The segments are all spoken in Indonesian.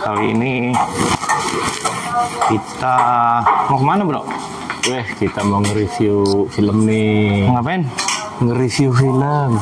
Kali ini kita mau kemana bro? Kita mau nge-review film nih. Mau ngapain? Nge-review film.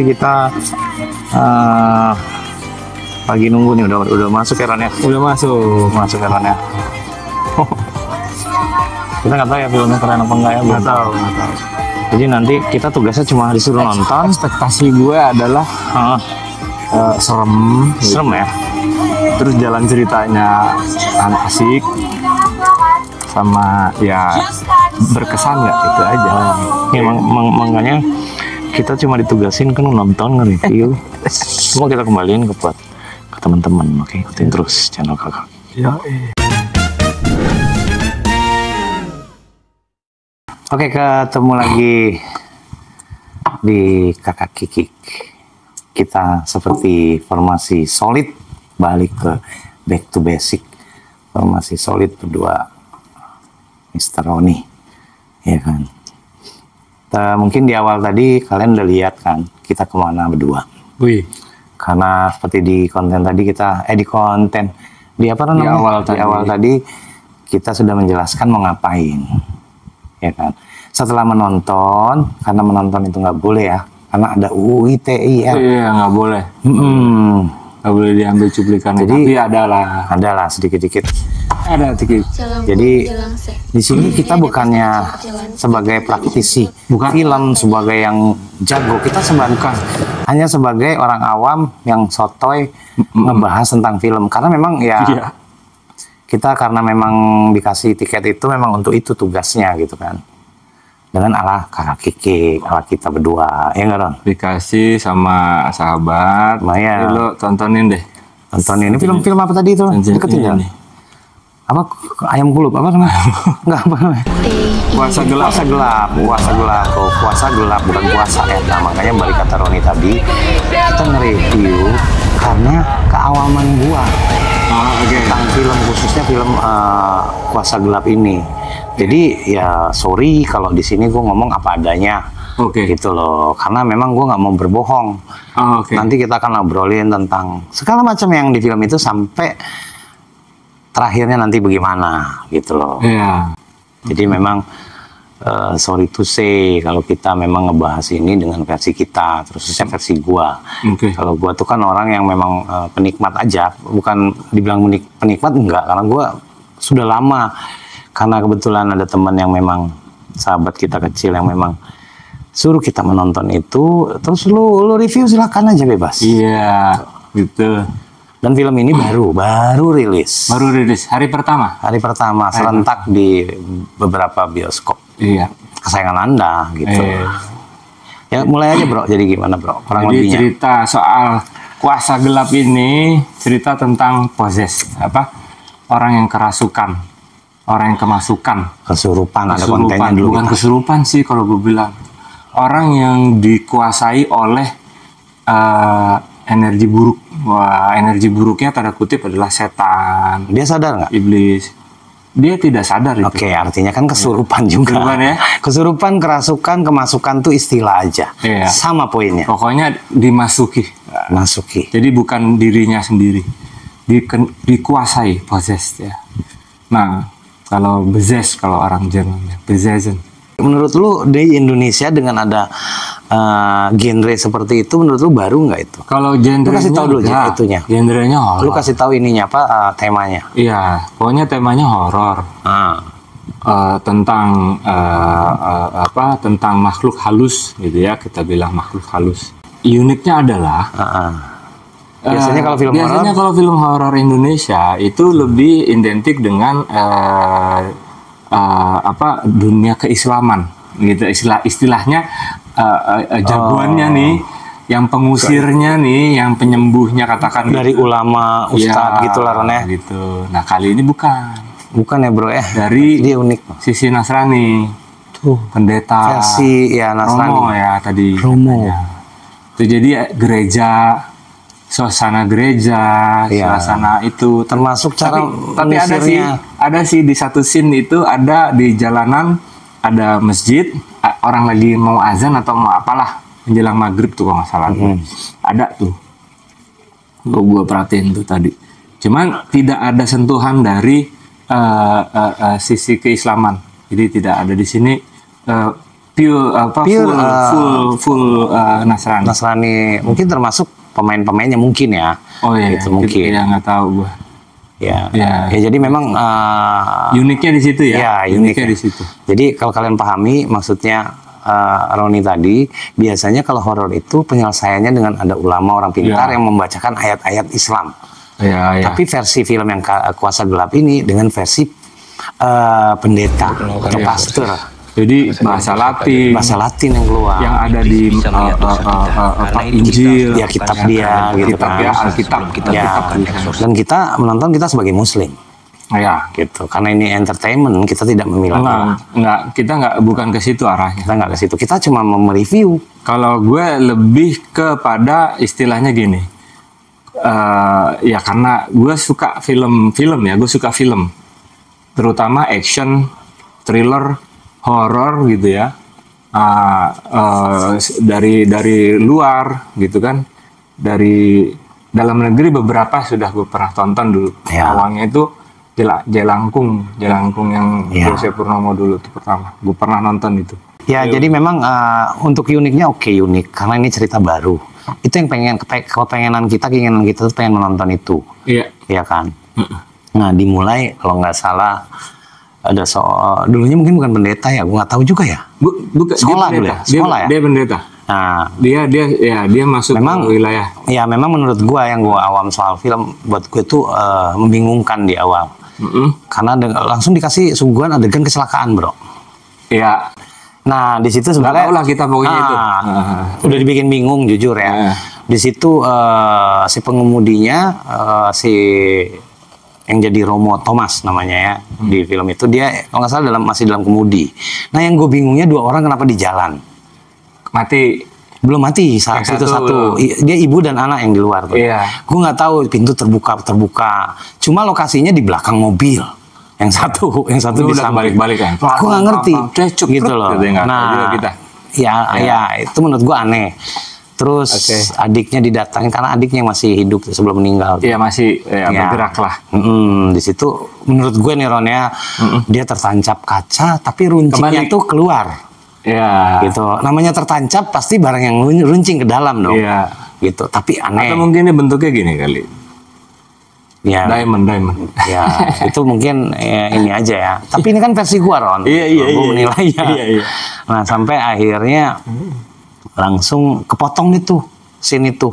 Kita lagi nunggu nih, udah masuk ya Ron ya? Udah masuk ya Ron ya? Kita nggak tahu ya filmnya keren apa enggak ya? Nggak tahu. Jadi nanti kita tugasnya cuma disuruh nonton. Ekspektasi gue adalah serem ya. Terus jalan ceritanya asik, sama ya berkesan nggak, itu aja. Ya, makanya kita cuma ditugasin kan nonton, nge-review. Semua kita kembaliin ke teman-teman. Oke, ikutin terus channel kakak. Ya. Oke, ketemu lagi di Kakak Kikik. Kita seperti formasi solid, balik ke back to basic. Formasi solid berdua Mr. Roni, ya kan? Mungkin di awal tadi kalian udah lihat kan kita kemana berdua. Wih. Karena seperti di konten tadi kita di awal tadi kita sudah menjelaskan mau ngapain, ya kan? Setelah menonton, karena menonton itu nggak boleh ya, karena ada UU ITE ya. Iya, nggak boleh. Nggak boleh diambil cuplikan. Jadi tapi adalah sedikit-sedikit. Ada sedikit. Jadi di sini kita bukannya sebagai praktisi film, sebagai yang jago, kita hanya sebagai orang awam yang sotoy ngebahas tentang film. Karena memang kita karena memang dikasih tiket itu memang untuk itu tugasnya gitu kan. Dengan ala Kakak Kikik, ala kita berdua, ya nggak Ron? Dikasih sama sahabat. Maya. Lo tontonin deh. Tontonin. Ini film apa tadi itu? Deketin ya? Apa ayam gulub apa namanya? Enggak apa namanya? Puasa gelap bukan puasa ya. Nah, makanya balik kata Roni tadi, kita nge-review karena keawaman gua tentang film, khususnya film Puasa Gelap ini. Jadi ya sorry kalau di sini gua ngomong apa adanya. Gitu loh, karena memang gua nggak mau berbohong. Nanti kita akan ngobrolin tentang segala macam yang di film itu sampai terakhirnya nanti bagaimana gitu loh. Iya. Jadi memang sorry to say kalau kita memang ngebahas ini dengan versi kita, terusnya versi gua. Kalau gua tuh kan orang yang memang penikmat aja, bukan dibilang penikmat enggak, karena gua sudah lama, karena kebetulan ada teman yang memang sahabat kita kecil yang memang suruh kita menonton itu, terus lu review silakan aja bebas. Iya, gitu. Dan film ini baru rilis. Hari pertama serentak di beberapa bioskop. Iya. Kesayangan Anda gitu. Ya mulai aja bro. Jadi gimana bro? Jadi cerita soal Kuasa Gelap ini cerita tentang orang yang kerasukan, orang yang kemasukan, kesurupan. Ada kontennya dulu. Bukan kesurupan sih kalau gue bilang. Orang yang dikuasai oleh energi buruk. Wah, energi buruknya tanda kutip adalah setan. Dia sadar nggak? Iblis. Dia tidak sadar itu. Oke, artinya kan kesurupan juga. Kesurupan ya? Kesurupan, kerasukan, kemasukan tuh istilah aja. Iya. Sama poinnya. Pokoknya dimasuki. Masuki. Jadi bukan dirinya sendiri. dikuasai, possessed ya. Nah, kalau possessed kalau orang Jerman, possession. Menurut lu di Indonesia dengan ada genre seperti itu, menurut lu baru nggak itu? Kalau Lu genrenya kasih tahu dulu enggak. itunya. Genrenya horor. Lu kasih tahu ininya apa, temanya. Iya, pokoknya temanya horor. Tentang tentang makhluk halus gitu ya, kita bilang makhluk halus. Uniknya adalah Biasanya kalau film biasanya horor, kalau film horor Indonesia itu lebih identik dengan dunia keislaman gitu, istilahnya jagoannya nih, yang pengusirnya nih, yang penyembuhnya katakan dari ulama, ustadz gitu lah Ron ya. gitu. Nah kali ini bukan ya bro ya. dari Dia unik. sisi Nasrani, pendeta Versi ya Nasrani. Romo ya tadi. Romo. katanya. Itu jadi gereja, suasana gereja, Iya. suasana itu. Termasuk cara Tapi mengusirnya. ada sih di satu scene itu, ada di jalanan, ada masjid, orang lagi mau azan atau mau apalah menjelang maghrib tuh kalau nggak salah. Ada tuh. Gue perhatiin tuh tadi. Cuman tidak ada sentuhan dari sisi keislaman. Jadi tidak ada di sini full Nasrani. Nasrani mungkin termasuk pemain-pemainnya mungkin ya. Oh iya, Itu mungkin. Ya nggak tahu gue. Ya. Ya. Ya jadi memang Uniknya di situ ya. ya, Uniknya di situ. Jadi kalau kalian pahami maksudnya Roni tadi, biasanya kalau horor itu penyelesaiannya dengan ada ulama orang pintar Ya. yang membacakan ayat-ayat Islam. Ya, ya. Tapi versi film yang Kuasa Gelap ini dengan versi pendeta atau pastor, Jadi bahasa Latin, bahasa Latin yang keluar. yang ada di Injil, Ya kitab dia gitu kitab kan. ya, Alkitab, Ya. Dan kita menonton kita sebagai Muslim ya. gitu. Karena ini entertainment, kita tidak memilah. Kita bukan ke situ arahnya. Kita nggak ke situ. Kita cuma mereview. Kalau gue lebih kepada istilahnya gini, ya karena gue suka film ya, gue suka film, terutama action, thriller, horor gitu ya, dari luar gitu kan, dari dalam negeri beberapa sudah gue pernah tonton dulu. Ya. Awalnya itu Jelangkung yang Jose Purnomo dulu itu pertama, gue pernah nonton itu. Ya, jadi memang untuk uniknya unik karena ini cerita baru. Itu yang keinginan kita tuh pengen menonton itu. Iya. Iya kan? Nah, dimulai kalau nggak salah ada dulunya mungkin bukan pendeta ya, gue nggak tahu juga ya. Bukan Sekolah dulu ya? Sekolah ya? Dia pendeta. Nah, Dia masuk memang ke wilayah. ya memang menurut gue yang gue awam soal film, buat gue tuh membingungkan di awal. Karena langsung dikasih suguhan adegan kecelakaan, bro. Iya. Nah, di situ Nggak sebenarnya tahu lah kita pokoknya itu. udah dibikin bingung jujur ya. Di situ si pengemudinya si yang jadi Romo Thomas namanya ya di film itu, dia kalau nggak salah masih dalam kemudi. Nah, yang gue bingungnya dua orang kenapa di jalan? Mati. Belum mati saat Yang itu satu dia ibu dan anak yang di luar tuh. Iya. Gue nggak tahu pintu terbuka. Cuma lokasinya di belakang mobil. Yang satu Itu di udah samping. balik-balik kan. Aku nggak ngerti Gitu loh. Nggak tahu Nah, juga kita. ya itu menurut gue aneh. Terus adiknya didatangin karena adiknya masih hidup sebelum meninggal. Iya masih bergerak lah. Di situ menurut gue nih Ron ya, dia tertancap kaca tapi runcingnya Kembali. tuh keluar. Iya. Gitu. Namanya tertancap pasti barang yang runcing ke dalam dong. Iya. Gitu. Tapi aneh. Atau mungkin ini bentuknya gini kali. Ya, Diamond. ya itu mungkin ini aja ya. Tapi ini kan versi gua Ron. Iya. Gua menilainya. Iya. Nah sampai akhirnya langsung kepotong itu scene itu.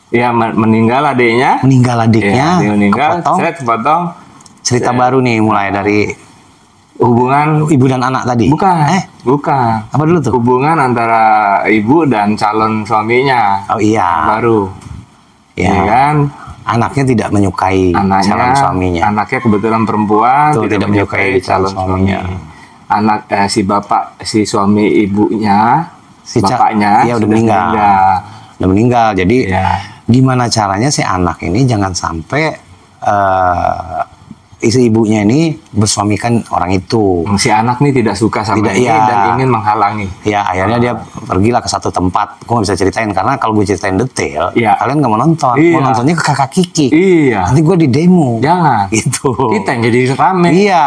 Iya, meninggal adiknya. Meninggal adiknya. Iya, dia meninggal. Kepotong. Cerita baru nih mulai dari Hubungan ibu dan anak tadi. bukan. Apa dulu tuh? Hubungan antara ibu dan calon suaminya. Oh iya. Baru. Ya. Iya kan? Anaknya tidak menyukai calon suaminya. Anaknya kebetulan perempuan, Tuh, tidak menyukai calon suaminya. Anak si suami ibunya, bapaknya ya udah meninggal. Jadi gimana caranya si anak ini jangan sampai istri ibunya ini bersuamikan orang itu. Si anak nih tidak suka sama ini dan ingin menghalangi. Ya akhirnya dia pergilah ke satu tempat. Gue nggak bisa ceritain karena kalau gue ceritain detail, kalian nggak mau nonton. Mau nontonnya ke kakak Kiki. Iya. Nanti gue di demo. Jangan. Gitu. Kita yang jadi rame. Iya.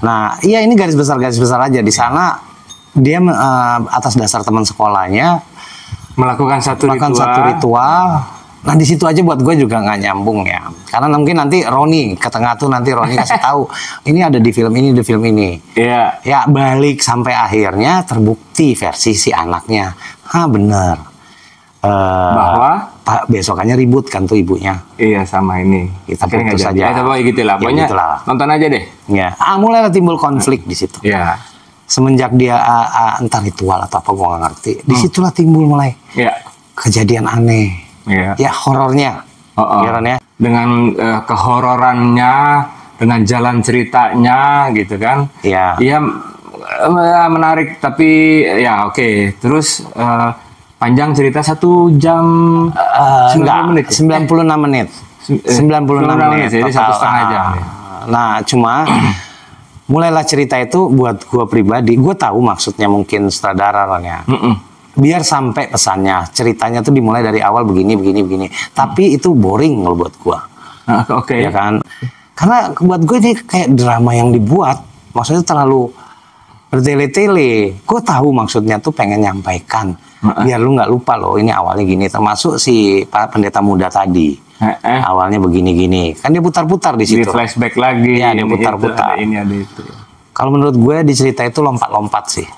Nah, ini garis besar aja di sana. dia atas dasar teman sekolahnya melakukan satu ritual. Nah di situ aja buat gue juga nggak nyambung ya, karena mungkin nanti Roni ke tengah tuh, nanti Roni kasih tahu ini ada di film ini, di film ini. Iya. Ya balik sampai akhirnya terbukti versi si anaknya, bener. Bahwa Pak besokannya ribut kan tuh ibunya. Iya sama ini. Kita Akhirnya putus nggak aja. jadi. Coba gitu lah. Pokoknya nonton aja deh. Ya. Mulai timbul konflik di situ. Iya. Semenjak dia entah ritual atau apa gue nggak ngerti. Disitulah timbul mulai kejadian aneh. Iya. Ya horornya. Ya. Dengan kehororannya, dengan jalan ceritanya gitu kan. Iya. Iya menarik tapi ya oke. Terus panjang cerita 1 jam 90 menit. 96 menit. 96 menit. Jadi 1,5 jam. Nah, cuma mulailah cerita itu buat gua pribadi. Gua tahu maksudnya mungkin sutradara kan ya. Biar sampai pesannya, ceritanya tuh dimulai dari awal begini. Tapi itu boring kalau buat gua. Oke. Ya kan? Karena buat gue ini kayak drama yang dibuat. Maksudnya terlalu bertele-tele. Gue tahu maksudnya tuh pengen nyampaikan. Biar lu nggak lupa loh, ini awalnya gini. Termasuk si Pak Pendeta Muda tadi. Awalnya begini-gini. Kan dia putar-putar di situ. Di flashback lagi. Iya, dia putar-putar. Ini ada itu. Kalau menurut gue di cerita itu lompat-lompat sih.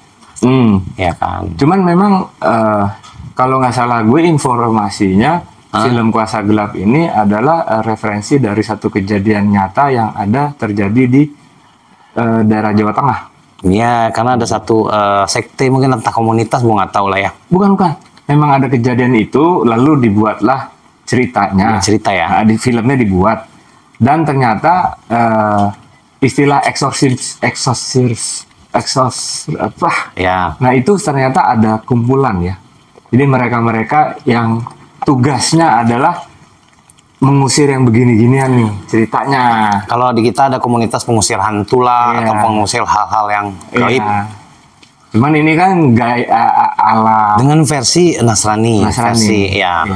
Ya kan. Cuman memang kalau nggak salah gue informasinya film Kuasa Gelap ini adalah referensi dari satu kejadian nyata yang ada terjadi di daerah Jawa Tengah. Iya, karena ada satu sekte mungkin entah komunitas, gue nggak tahu lah ya. Bukan. Memang ada kejadian itu, lalu dibuatlah ceritanya. Cerita ya. Nah, di filmnya dibuat. Dan ternyata istilah eksorsis apa? Ya. Nah itu ternyata ada kumpulan ya. Jadi mereka yang tugasnya adalah mengusir yang begini-ginian nih ceritanya. Kalau di kita ada komunitas pengusir hantu lah, atau pengusir hal-hal yang gaib. Cuman ini kan ala dengan versi Nasrani. Versi ya.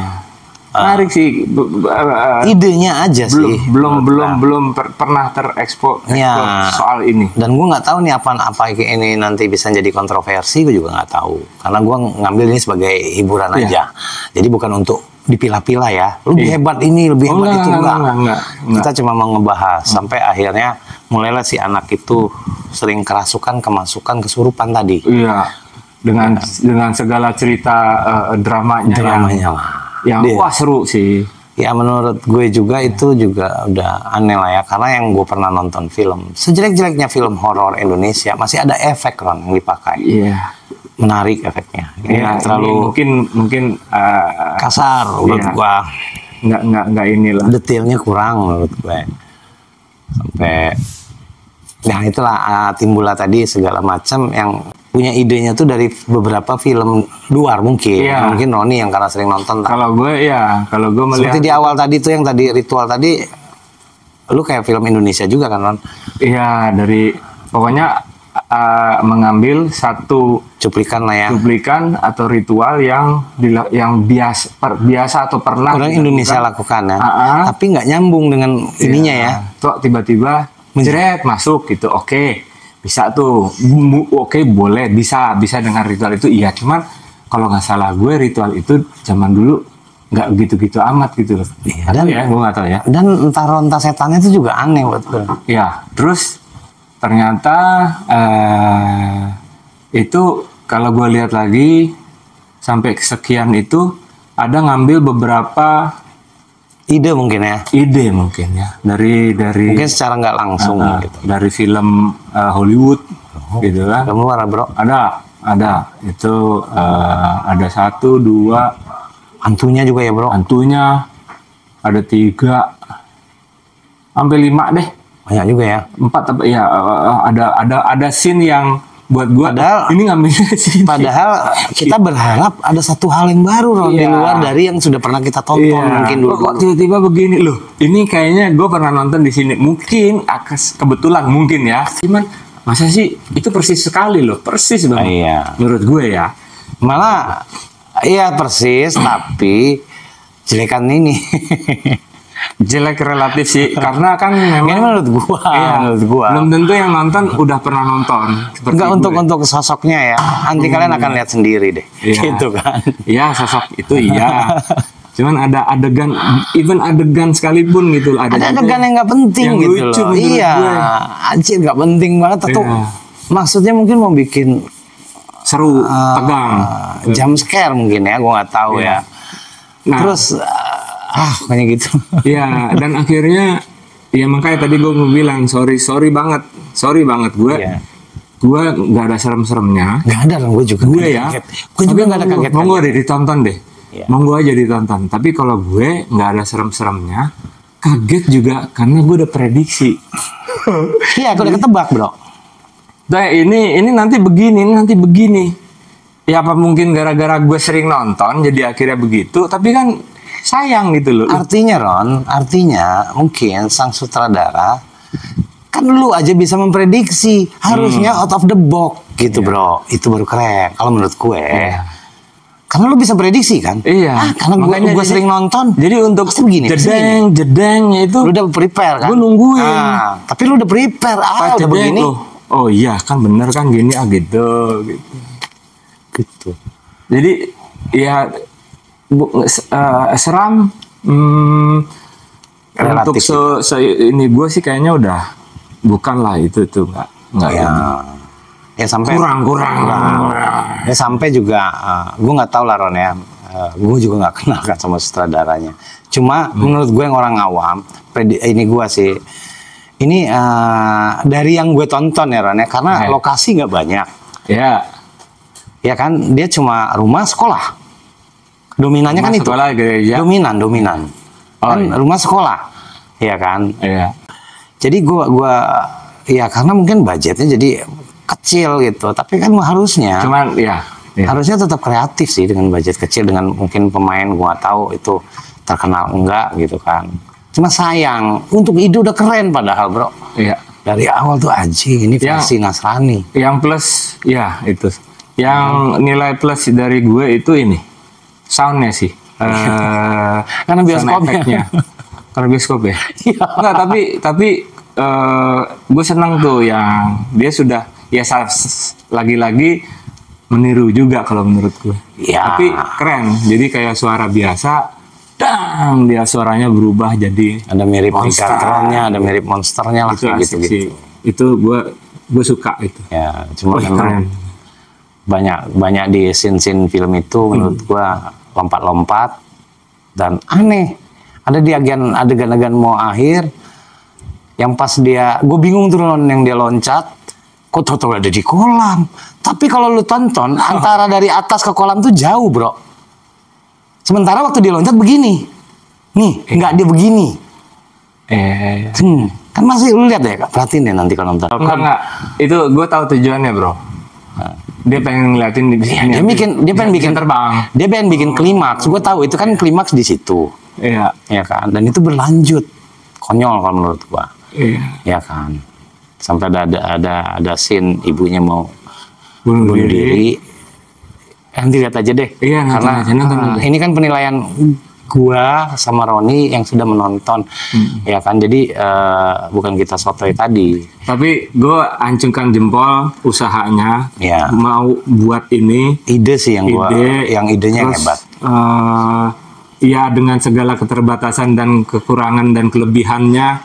Menarik sih. Idenya aja sih. Belum pernah terekspos soal ini. Dan gue nggak tahu nih apa ini nanti bisa jadi kontroversi, gue juga nggak tahu. Karena gue ngambil ini sebagai hiburan aja. Jadi bukan untuk dipilah-pilah ya. Lebih hebat ini, lebih hebat itu enggak. Kita cuma mau ngebahas sampai akhirnya mulailah si anak itu sering kerasukan, kemasukan, kesurupan tadi. Iya. Dengan segala cerita dramanya yang wah seru sih. Ya menurut gue juga itu juga udah aneh lah ya, karena yang gue pernah nonton film sejelek-jeleknya film horor Indonesia masih ada efek yang dipakai. Iya. Menarik efeknya. Ya, terlalu mungkin kasar menurut gue. Nggak inilah. Detailnya kurang menurut gue. Sampai nah itulah timbullah tadi segala macam yang punya idenya tuh dari beberapa film luar mungkin. Mungkin Roni yang karena sering nonton. Kalau gue melihat seperti di awal tadi tuh yang tadi ritual tadi, lu kayak film Indonesia juga kan Ron? Iya, dari pokoknya mengambil satu cuplikan lah ya. Cuplikan atau ritual yang biasa atau pernah orang Indonesia lakukan ya. Tapi nggak nyambung dengan ininya ya. Tuh tiba-tiba menjeret masuk gitu. Oke. Bisa tuh, oke boleh, bisa dengan ritual itu iya. Cuman kalau nggak salah gue ritual itu zaman dulu nggak gitu-gitu amat gitu loh. Iya, dan ya, gue nggak tahu ya. Dan entah setannya itu juga aneh buat gue. Ya, terus ternyata itu kalau gue lihat lagi sampai kesekian itu ada ngambil beberapa ide mungkin ya dari mungkin secara nggak langsung gitu. Dari film Hollywood gitu kan. Film luar bro? Ada itu ada 1, 2 hantunya juga ya bro? Hantunya ada 3 sampai 5 deh, banyak juga ya. 4 tapi ya ada scene yang buat gua ini ngambilnya sih. Padahal kita berharap ada satu hal yang baru di luar dari yang sudah pernah kita tonton mungkin dulu. Kok tiba-tiba begini loh. Ini kayaknya gue pernah nonton di sini. Mungkin kebetulan mungkin ya. Cuman masa sih itu persis sekali loh. Persis banget. Iya. Menurut gue ya. Malah iya persis tapi jelekan ini. jelek relatif sih, karena kan memang Ini menurut gua, iya, menurut gua. belum tentu yang nonton udah pernah nonton. Seperti Enggak gue. untuk sosoknya ya. Nanti kalian akan lihat sendiri deh. Iya. Gitu kan. Iya, sosok itu iya. Cuman ada adegan, even adegan sekalipun gitu. Ada juga adegan yang nggak penting yang gitu lucu loh. menurut Iya. gue. Anjir nggak penting banget atau Iya. maksudnya mungkin mau bikin Seru, tegang. jump scare mungkin ya, gua nggak tahu Iya. ya. Nah, Terus kayak gitu. iya, dan akhirnya ya makanya tadi gue mau bilang sorry banget gue Iya. gue nggak ada serem-seremnya. Nggak ada dong, gue juga Gue nggak ya, kaget. Gue juga nggak ada kaget. Monggo deh ditonton deh. Iya. Monggo aja ditonton. Tapi kalau gue nggak ada serem-seremnya, kaget juga karena gue udah prediksi. Iya, aku udah ketebak bro. Nah, ini nanti begini, ini nanti begini. Ya apa mungkin gara-gara gue sering nonton jadi akhirnya begitu. Tapi kan sayang gitu loh. Artinya Ron, artinya mungkin sang sutradara kan lu aja bisa memprediksi, harusnya out of the box gitu bro. Itu baru keren kalau menurut gue. Iya. Karena lu bisa prediksi kan? Iya. Karena Makanya gue sering nonton. Jadi untuk pasti begini, jedengnya itu lu udah prepare kan? gue nungguin. Tapi lu udah prepare, Pas udah jedeng, begini. oh iya kan bener kan gini gitu. Gitu. Jadi ya seram untuk Relatif ini gue sih kayaknya udah bukan lah itu nggak Ya. Ya sampai kurang. Ya sampai juga gue nggak tahu lah Ron ya. Gue juga nggak kenal kan sama sutradaranya. Cuma menurut gue yang orang awam, ini gue sih. Ini dari yang gue tonton ya Ron ya, karena lokasi nggak banyak. Ya. Ya kan, dia cuma rumah sekolah. Dominannya Rumah kan itu. sekolah, gereja. Dominan. Oh, Kan iya. rumah sekolah. Ya kan. Iya. Jadi gua ya karena mungkin budgetnya jadi kecil gitu. Tapi kan harusnya Cuman ya. harusnya tetap kreatif sih dengan budget kecil, dengan mungkin pemain gua nggak tahu itu terkenal enggak gitu kan. Cuma sayang, untuk ide udah keren padahal bro. Iya. Dari awal tuh anjing ini Ya. versi Nasrani. Yang plus ya itu. Yang nilai plus dari gue itu ini soundnya sih. Karena sound bioskopnya. efeknya. Karena bioskop ya. Iya. Enggak, tapi gue senang tuh yang dia sudah ya lagi-lagi meniru juga kalau menurut gue. Iya. Tapi keren. Jadi kayak suara biasa, dang dia suaranya berubah jadi Ada mirip monster. Megatronnya, ada mirip monsternya lah Itu kayak asik gitu-gitu. sih. Itu gue suka itu. Ya, cuma Wih, memang keren. banyak di scene film itu menurut gua lompat-lompat dan aneh. Ada di adegan-adegan mau akhir yang pas gue bingung tuh Ron, yang dia loncat, kok tau ada di kolam. Tapi kalau lu tonton antara dari atas ke kolam tuh jauh bro. Sementara waktu dia loncat begini, nih nggak dia begini. Kan masih lu lihat ya, perhatiin deh nanti kalau nonton. Enggak. Itu gue tahu tujuannya, bro. Dia pengen ngeliatin di sini. Dia pengen bikin terbang. Dia pengen bikin klimaks. Gue tahu itu kan klimaks di situ. Iya. Ya kan? Dan itu berlanjut. Konyol kalau menurut gua. Iya. Ya kan? Sampai ada scene ibunya mau Bunuh bunuh diri. diri. Nanti lihat aja deh. Iya, Karena nonton aja. ini kan penilaian gua sama Roni yang sudah menonton. Ya kan? Jadi bukan kita sotoy tadi. Tapi gue ancungkan jempol usahanya. Ya. Mau buat ini. Ide sih yang gua yang idenya terus, hebat. Ya dengan segala keterbatasan dan kekurangan dan kelebihannya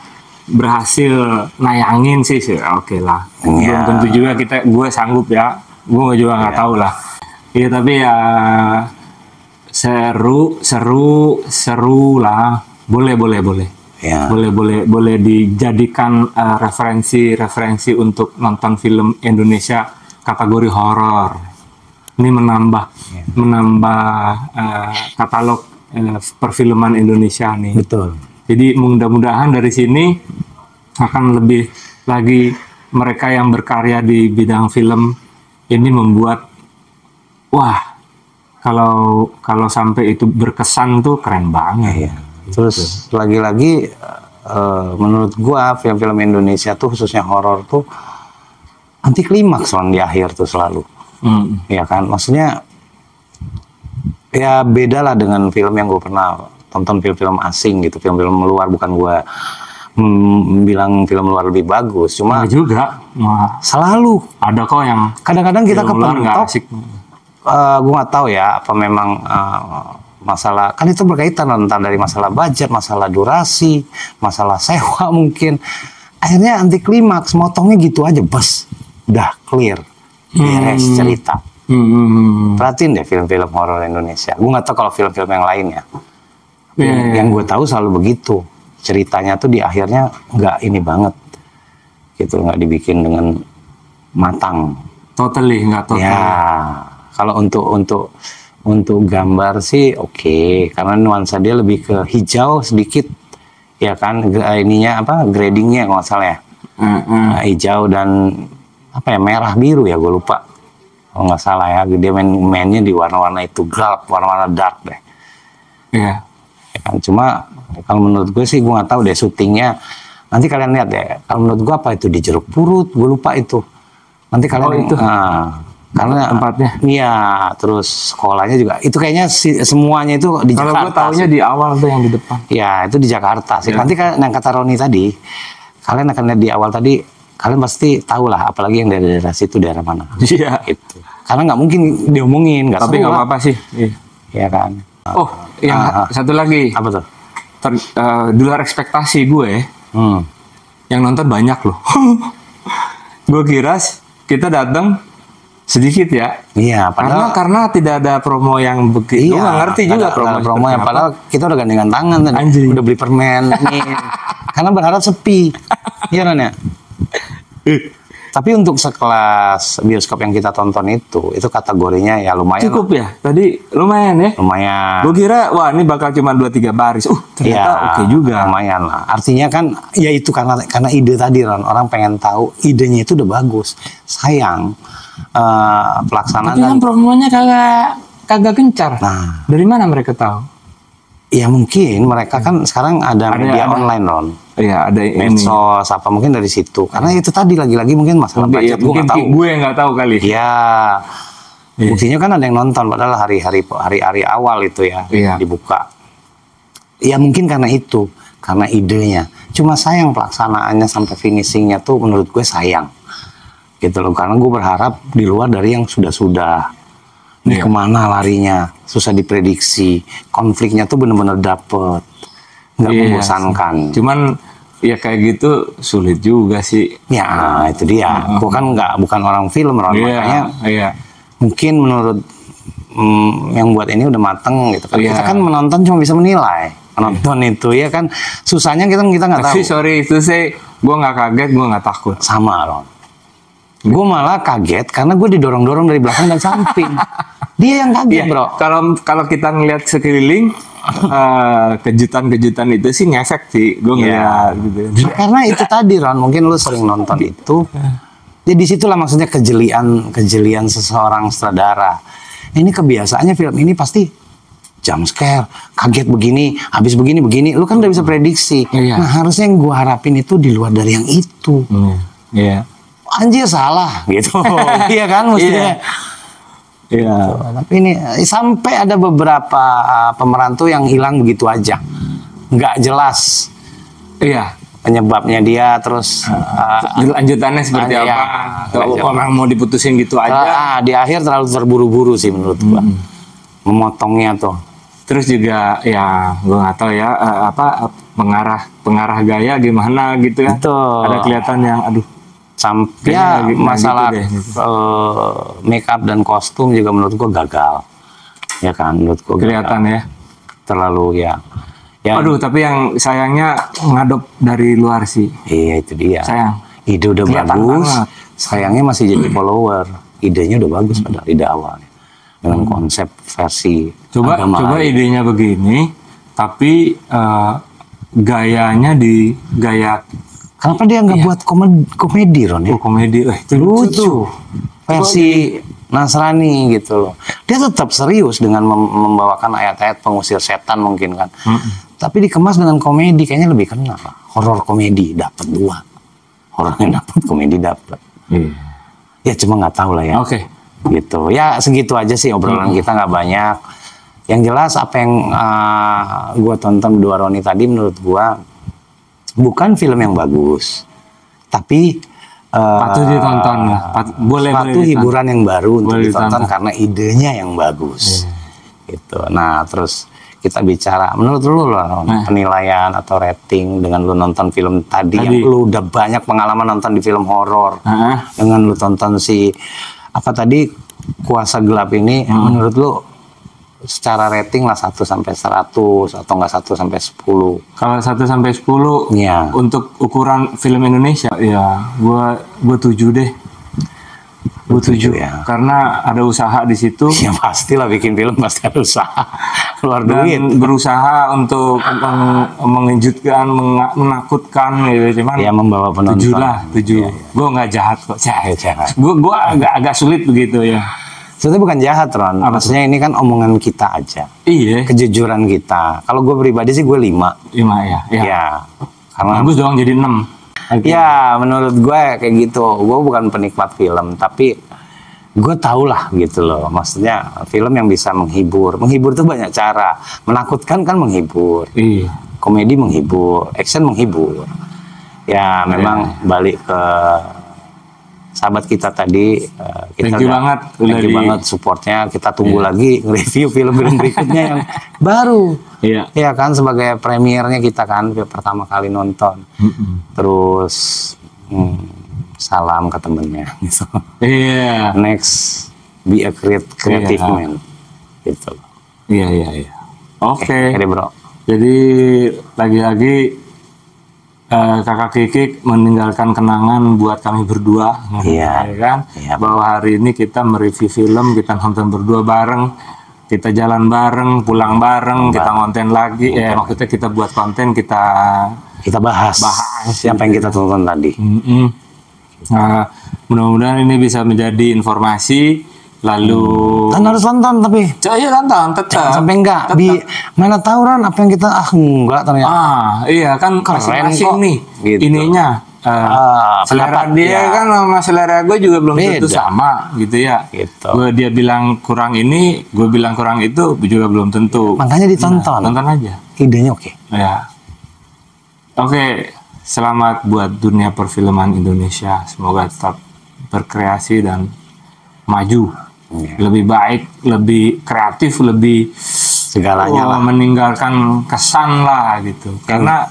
berhasil nayangin sih. Oke lah. Ya. Belum tentu juga gue sanggup ya. Gue juga nggak tahu lah. Iya tapi ya seru lah. Boleh. Ya. Boleh dijadikan referensi untuk nonton film Indonesia kategori horor. Ini menambah katalog perfilman Indonesia nih. Betul. Jadi mudah-mudahan dari sini akan lebih lagi mereka yang berkarya di bidang film ini membuat kalau sampai itu berkesan tuh keren banget. Iya. Terus lagi-lagi menurut gua film-film Indonesia tuh khususnya horor tuh anti klimaks di akhir tuh selalu. Ya kan? Maksudnya ya beda lah dengan film yang gue pernah tonton film-film asing gitu, film-film luar, bukan gue bilang film luar lebih bagus, cuma juga selalu ada kok yang kadang-kadang kita film luar nggak kepentok. asik. Gue nggak tahu ya apa memang masalah, kan itu berkaitan entah dari masalah budget, masalah durasi, masalah sewa mungkin. Akhirnya anti klimaks, motongnya gitu aja, bes, udah clear, beres cerita. Perhatiin deh film-film horor Indonesia. Gue nggak tahu kalau film-film yang lainnya. Yang gue tahu selalu begitu. Ceritanya tuh di akhirnya nggak ini banget, gitu, nggak dibikin dengan matang. Totally nggak total. Ya, kalau untuk gambar sih oke, karena nuansa dia lebih ke hijau sedikit, ya kan, ininya apa, gradingnya kalau nggak salah ya, hijau dan apa ya, merah biru ya, gue lupa kalau nggak salah ya, dia mainnya di warna-warna itu gelap, warna-warna dark deh. Iya. Ya kan, cuma kalau menurut gue sih, gue nggak tahu deh syutingnya. Nanti kalian lihat deh. Kalau menurut gue apa itu di Jeruk Purut, gue lupa itu. Nanti kalian itu. Karena tempatnya. Iya, terus sekolahnya juga. Itu kayaknya semuanya itu di Jakarta. Kalau gue taunya di awal tuh yang di depan. Ya, itu di Jakarta sih. Nanti kan yang kata Roni tadi, kalian akan lihat di awal tadi, kalian pasti tahu lah, apalagi yang dari daerah situ, daerah mana. Iya. Gitu. Karena nggak mungkin diomongin, nggak Tapi seru nggak lah. apa-apa sih. Iya kan. Oh, yang satu lagi. Apa tuh? Di luar ekspektasi gue, yang nonton banyak loh. Gue kira kita datang sedikit ya. Iya, padahal karena tidak ada promo yang begitu. Iya, nggak ngerti juga promo yang padahal kita udah gandengan tangan tadi. Anjir. Udah beli permen nih. Karena berharap sepi. Iya kan ya? Tapi untuk sekelas bioskop yang kita tonton itu kategorinya ya lumayan. Cukup ya? Tadi lumayan ya? Lumayan. Gue kira, wah ini bakal cuma 2-3 baris. Ternyata oke juga. Lumayan lah. Artinya kan, ya itu karena ide tadi, Ron. Orang pengen tahu, idenya itu udah bagus. Sayang, pelaksanaan. Tapi kan promonya kagak gencar. Nah. Dari mana mereka tahu? Ya mungkin mereka kan sekarang ada media online, Ron. Iya, ada medsos apa mungkin dari situ. Karena itu tadi lagi-lagi mungkin masalah budget, gue nggak tahu. Gue nggak tahu kali. Iya. Buktinya kan ada yang nonton padahal hari-hari awal itu ya, dibuka. Ya mungkin karena itu, karena idenya. Cuma sayang pelaksanaannya sampai finishingnya tuh menurut gue sayang. Gitu loh, karena gue berharap di luar dari yang sudah-sudah. Ini kemana larinya, susah diprediksi. Konfliknya tuh bener-bener dapet, nggak membosankan. Cuman ya kayak gitu sulit juga sih. Ya itu dia. Gue kan bukan orang film, Ron. Makanya mungkin menurut yang buat ini udah mateng gitu kan. Kita kan menonton cuma bisa menilai. Menonton itu ya kan susahnya kita nggak tahu. Tapi sorry itu sih, gue nggak kaget, gue nggak takut. Sama, Ron. Gue malah kaget karena gue didorong-dorong dari belakang dan samping. Dia yang kaget, bro. Kalau kita ngeliat sekeliling, kejutan-kejutan itu sih ngefek sih. Gue ngeliat gitu. Karena itu tadi, Ron, mungkin lu sering nonton itu. Jadi disitulah maksudnya kejelian seseorang sutradara. Ini kebiasaannya film ini pasti jump scare, kaget begini, habis begini. Lu kan udah bisa prediksi. Nah harusnya yang gue harapin itu di luar dari yang itu. Anjir salah gitu. Iya kan mestinya. Iya. Tapi ini sampai ada beberapa pemeran tuh yang hilang begitu aja, nggak jelas. Iya. Penyebabnya dia terus lanjutannya seperti apa? Kalau orang mau diputusin gitu aja. Di akhir terlalu terburu-buru sih menurut gua. Memotongnya tuh. Terus juga ya gua nggak tahu ya pengarah gaya gimana gitu ya. Ada kelihatan yang aduh. Sampai ya, masalah gitu make up dan kostum juga menurut gua gagal. Ya kan menurut gua kelihatan ya. Terlalu ya. Aduh, tapi yang sayangnya ngadop dari luar sih. Iya itu dia. Sayang. Ide udah bagus. Sayangnya masih jadi follower. Idenya udah bagus pada ide awalnya. Dengan konsep versi coba idenya begini, tapi gayanya di gaya. Kenapa dia nggak buat komedi, Ron? Ya? Komedi, itu lucu. Versi Nasrani gitu loh. Dia tetap serius dengan membawakan ayat-ayat pengusir setan mungkin kan. Tapi dikemas dengan komedi, kayaknya lebih kena. Horor komedi dapat 2. Horornya dapat, komedi dapat. Ya cuma nggak tahu lah ya. Oke. Gitu. Ya segitu aja sih obrolan kita, nggak banyak. Yang jelas apa yang gue tonton Dua Roni tadi menurut gue bukan film yang bagus, tapi patut ditonton lah. Boleh hiburan yang baru untuk boleh ditonton karena idenya yang bagus. Gitu. Nah, terus kita bicara menurut lu lah penilaian atau rating dengan lu nonton film tadi yang lu udah banyak pengalaman nonton di film horor. Dengan lu tonton si apa tadi Kuasa Gelap ini menurut lu secara rating lah 1 sampai 100 atau enggak 1 sampai 10. Kalau 1 sampai 10 ya. Untuk ukuran film Indonesia ya gua 7 deh. Gua 7 ya. Karena ada usaha di situ. Ya pastilah bikin film pasti ada usaha. Keluar duit. Berusaha untuk mengejutkan, menakutkan gitu. Cuman ya membawa penonton. 7 lah, 7. Ya. Gua nggak jahat kok. Jahat. Gua agak sulit begitu ya. Sebetulnya bukan jahat, Ron. Maksudnya ini kan omongan kita aja. Iya. Kejujuran kita. Kalau gue pribadi sih gue 5. 5 ya. Ya. Karena bagus doang jadi 6. Okay. Ya, menurut gue kayak gitu. Gue bukan penikmat film, tapi gue tau lah gitu loh. Maksudnya film yang bisa menghibur. Menghibur tuh banyak cara. Menakutkan kan menghibur. Iya. Komedi menghibur. Action menghibur. Ya, memang balik ke sahabat kita tadi, kita thank you banget supportnya. Kita tunggu lagi review film-film berikutnya yang baru. Iya kan, sebagai premiernya kita kan pertama kali nonton. Terus salam ke temennya gitu. Iya. Next, be a creative man gitu. Iya. Oke. Bro. Jadi lagi-lagi Kakak Kiki meninggalkan kenangan buat kami berdua, ya kan? Iya, bahwa hari ini kita mereview film, kita nonton berdua bareng, kita jalan bareng, pulang bareng, kita konten lagi. Maksudnya kita buat konten, kita bahas siapa yang kita tonton tadi. Nah, mudah-mudahan ini bisa menjadi informasi. Lalu kan harus nonton tapi nonton tetap sampai enggak mana tahu Ran apa yang kita enggak ternyata iya kan masing-masing nih gitu. Ininya selera dia kan sama selera gue juga belum tentu sama gitu ya gitu. Dia bilang kurang ini, gue bilang kurang itu juga belum tentu, makanya ditonton. Nonton aja, idenya oke. Ya oke. Selamat buat dunia perfilman Indonesia, semoga tetap berkreasi dan maju. Lebih baik, lebih kreatif, lebih segalanya lah. Meninggalkan kesan lah gitu. Karena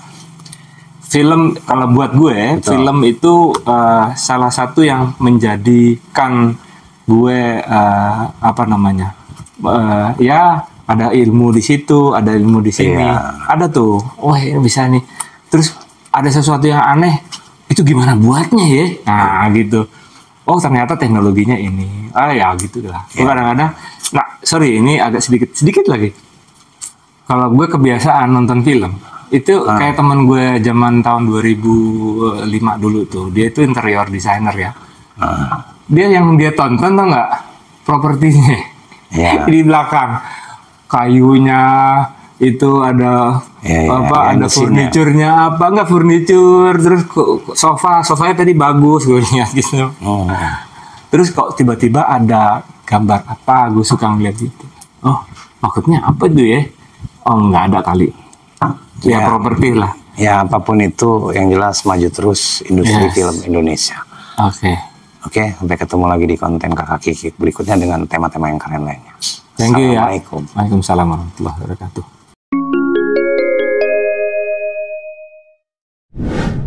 film, kalau buat gue, film itu salah satu yang menjadikan gue ya ada ilmu di situ, ada ilmu di sini, ada tuh. Wah ini bisa nih. Terus ada sesuatu yang aneh, itu gimana buatnya ya? Nah gitu. Oh ternyata teknologinya ini, ya gitu lah. Kadang-kadang, ini agak sedikit lagi. Kalau gue kebiasaan nonton film, itu kayak teman gue zaman tahun 2005 dulu tuh, dia itu interior designer ya. Dia yang dia tonton tau nggak, propertinya di belakang, kayunya itu ada ada furniturnya furnitur, terus sofanya tadi bagus gue lihat gitu. Terus kok tiba-tiba ada gambar apa, gue suka ngeliat gitu. Oh maksudnya apa tuh ya? Oh nggak ada kali. Ya properti lah. Ya apapun itu yang jelas maju terus industri film Indonesia. Oke, sampai ketemu lagi di konten Kakak Kiki berikutnya dengan tema-tema yang keren lainnya. Thank you ya. Assalamualaikum. Waalaikumsalam warahmatullahi wabarakatuh.